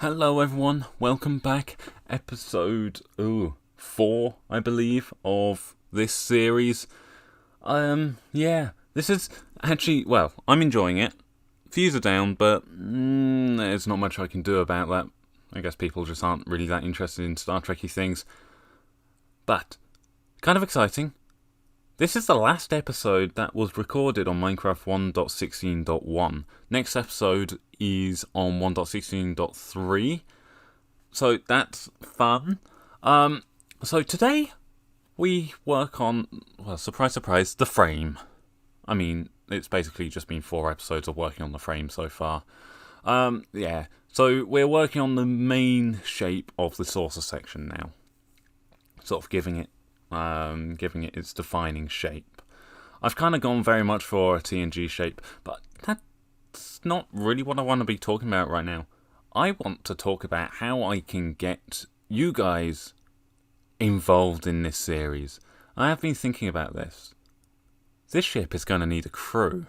Hello everyone, welcome back. Episode 4, I believe, of this series. This is actually, well, I'm enjoying it. Views are down, but there's not much I can do about that. I guess people just aren't really that interested in Star Trek-y things. But, kind of exciting. This is the last episode that was recorded on Minecraft 1.16.1. Next episode is on 1.16.3. So that's fun. So today we work on, well, surprise, surprise, the frame. I mean, it's basically just been 4 episodes of working on the frame so far. So we're working on the main shape of the saucer section now. Sort of giving it its defining shape. I've kind of gone very much for a TNG shape, but that's not really what I want to be talking about right now. I want to talk about how I can get you guys involved in this series. I have been thinking about this. This ship is going to need a crew.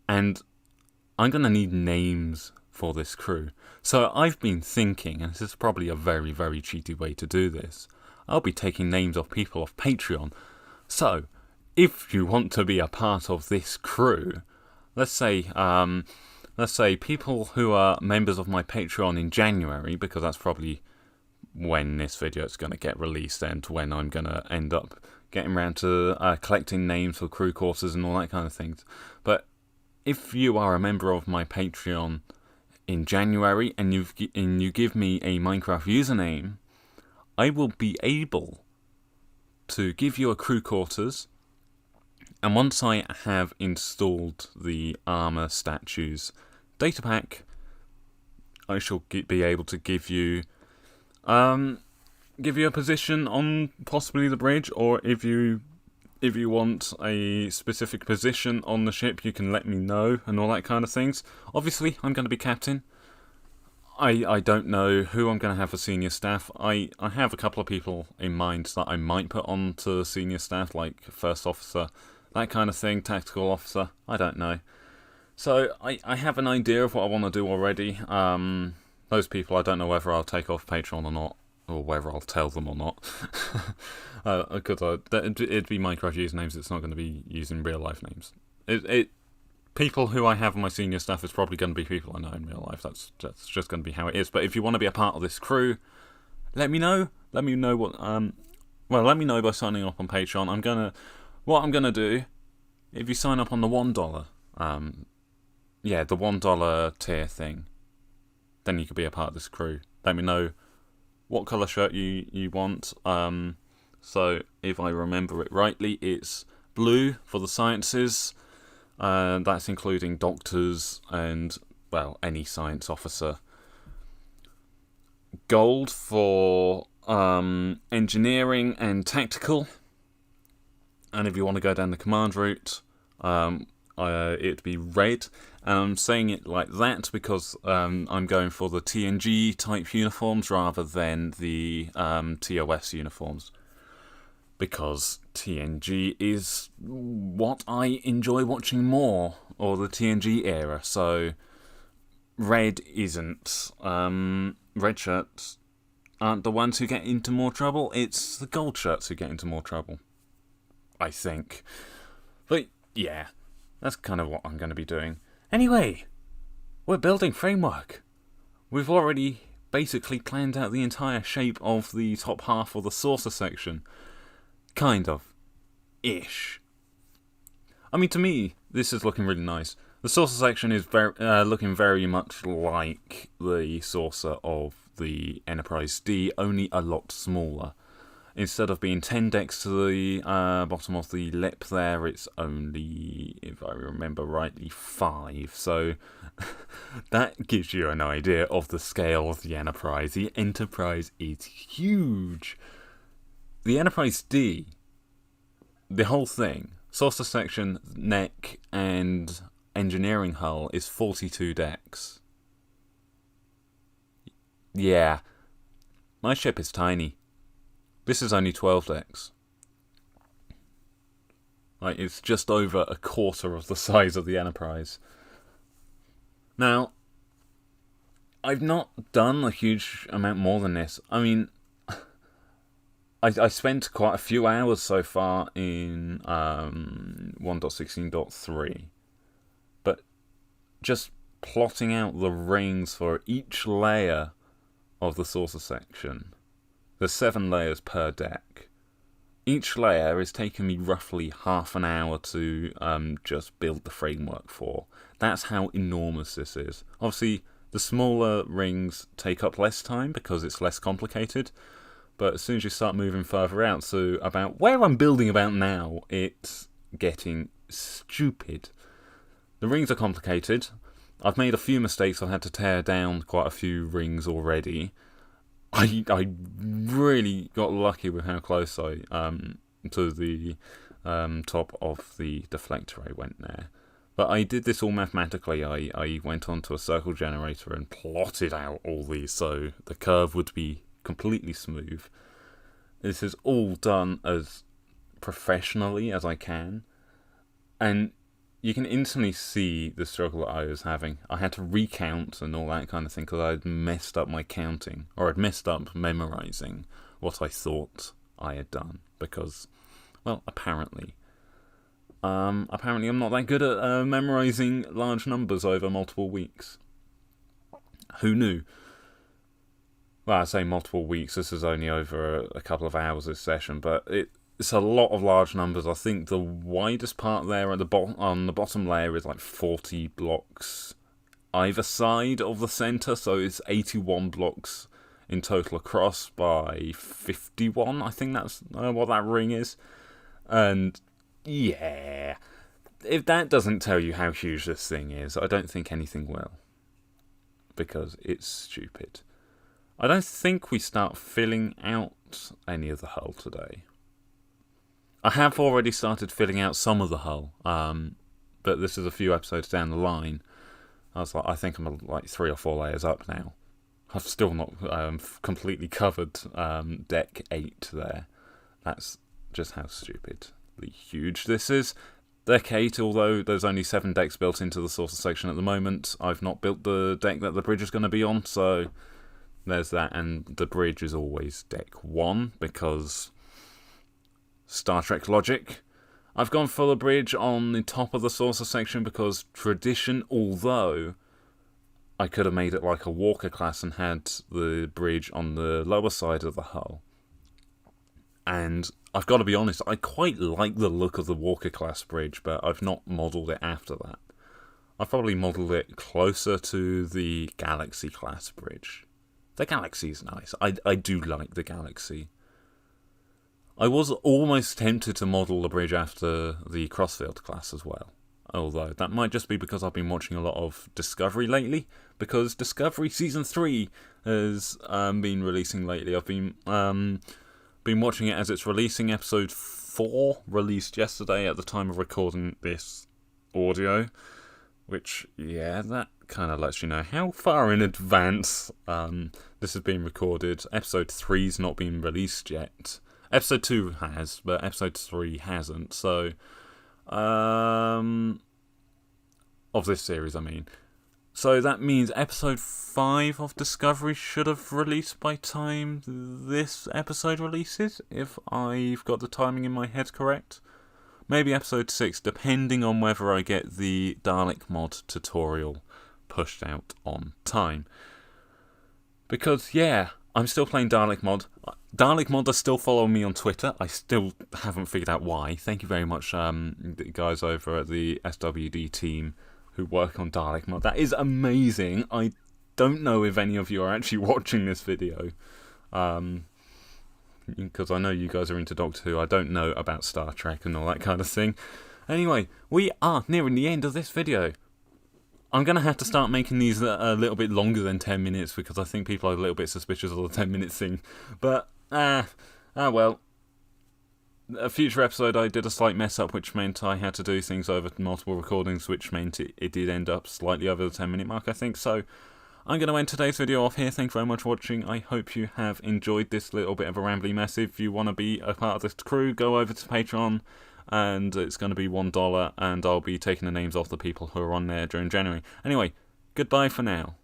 And I'm going to need names for this crew. So I've been thinking, and this is probably a very, very cheaty way to do this, I'll be taking names of people off Patreon. So, if you want to be a part of this crew, let's say people who are members of my Patreon in January, because that's probably when this video is going to get released and when I'm going to end up getting around to collecting names for crew quarters and all that kind of things. But if you are a member of my Patreon in January and you give me a Minecraft username, I will be able to give you a crew quarters, and once I have installed the armor statues data pack, I shall be able to give you a position on possibly the bridge, or if you want a specific position on the ship, you can let me know and all that kind of things. Obviously, I'm going to be captain. I don't know who I'm going to have for senior staff. I have a couple of people in mind that I might put on to senior staff, like first officer, that kind of thing, tactical officer, I don't know. So I have an idea of what I want to do already. Those people, I don't know whether I'll take off Patreon or not, or whether I'll tell them or not. Because it'd be Minecraft usernames, it's not going to be using real life names. People who I have on my senior staff is probably going to be people I know in real life. That's just going to be how it is. But if you want to be a part of this crew, let me know. Let me know let me know by signing up on Patreon. What I'm gonna do, if you sign up on the $1, the $1 tier thing, then you could be a part of this crew. Let me know what colour shirt you want. So if I remember it rightly, it's blue for the sciences. That's including doctors and, well, any science officer. Gold for engineering and tactical. And if you want to go down the command route, it'd be red. And I'm saying it like that because I'm going for the TNG type uniforms rather than the TOS uniforms. Because TNG is what I enjoy watching more, or the TNG era, so red isn't. Red shirts aren't the ones who get into more trouble, it's the gold shirts who get into more trouble, I think. But yeah, that's kind of what I'm going to be doing. Anyway, we're building framework. We've already basically planned out the entire shape of the top half of the saucer section. Kind of. Ish. I mean, to me, this is looking really nice. The saucer section is looking very much like the saucer of the Enterprise D, only a lot smaller. Instead of being 10 decks to the bottom of the lip there, it's only, if I remember rightly, 5. So that gives you an idea of the scale of the Enterprise. The Enterprise is huge. The Enterprise D, the whole thing, saucer section, neck, and engineering hull is 42 decks. Yeah, my ship is tiny. This is only 12 decks. Like, it's just over a quarter of the size of the Enterprise. Now, I've not done a huge amount more than this. I mean, I spent quite a few hours so far in 1.16.3, but just plotting out the rings for each layer of the saucer section. There's 7 layers per deck. Each layer is taking me roughly half an hour to just build the framework for. That's how enormous this is. Obviously, the smaller rings take up less time because it's less complicated. But as soon as you start moving further out, so about where I'm building about now, it's getting stupid. The rings are complicated. I've made a few mistakes. I've had to tear down quite a few rings already. I really got lucky with how close I to the top of the deflector I went there. But I did this all mathematically. I went onto a circle generator and plotted out all these so the curve would be completely smooth. This is all done as professionally as I can, and you can instantly see the struggle that I was having. I had to recount and all that kind of thing because I'd messed up my counting, or I'd messed up memorizing what I thought I had done because, well, apparently I'm not that good at memorizing large numbers over multiple weeks. Who knew? Well, I say multiple weeks, this is only over a couple of hours this session, but it's a lot of large numbers. I think the widest part there at on the bottom layer is like 40 blocks either side of the centre, so it's 81 blocks in total across by 51, I think that's what that ring is. And yeah, if that doesn't tell you how huge this thing is, I don't think anything will, because it's stupid. I don't think we start filling out any of the hull today. I have already started filling out some of the hull, but this is a few episodes down the line. I think I'm like 3 or 4 layers up now. I've still not completely covered deck 8 there. That's just how stupidly huge this is. Deck 8, although there's only 7 decks built into the saucer section at the moment, I've not built the deck that the bridge is going to be on, so there's that. And the bridge is always deck 1 because Star Trek logic. I've gone for the bridge on the top of the saucer section because tradition, although I could have made it like a Walker class and had the bridge on the lower side of the hull. And I've got to be honest, I quite like the look of the Walker class bridge, but I've not modelled it after that. I've probably modelled it closer to the Galaxy class bridge. The Galaxy is nice. I do like the Galaxy. I was almost tempted to model the bridge after the Crossfield class as well. Although that might just be because I've been watching a lot of Discovery lately. Because Discovery Season 3 has been releasing lately. I've been watching it as it's releasing. Episode 4 released yesterday at the time of recording this audio. Which, yeah, that kind of lets you know how far in advance this has been recorded. Episode 3's not been released yet. Episode 2 has, but Episode 3 hasn't. So, of this series, I mean. So that means Episode 5 of Discovery should have released by time this episode releases, if I've got the timing in my head correct. Maybe Episode 6, depending on whether I get the Dalek mod tutorial pushed out on time. Because, yeah, I'm still playing Dalek mod. Dalek mod are still following me on Twitter. I still haven't figured out why. Thank you very much, the guys over at the SWD team who work on Dalek mod. That is amazing. I don't know if any of you are actually watching this video. Because I know you guys are into Doctor Who. I don't know about Star Trek and all that kind of thing. Anyway, we are nearing the end of this video. I'm going to have to start making these a little bit longer than 10 minutes because I think people are a little bit suspicious of the 10-minute thing. But, well. A future episode I did a slight mess up, which meant I had to do things over multiple recordings, which meant it did end up slightly over the 10-minute mark, I think. So, I'm going to end today's video off here. Thank you very much for watching. I hope you have enjoyed this little bit of a rambly mess. If you want to be a part of this crew, go over to Patreon, and it's going to be $1, and I'll be taking the names off the people who are on there during January. Anyway, goodbye for now.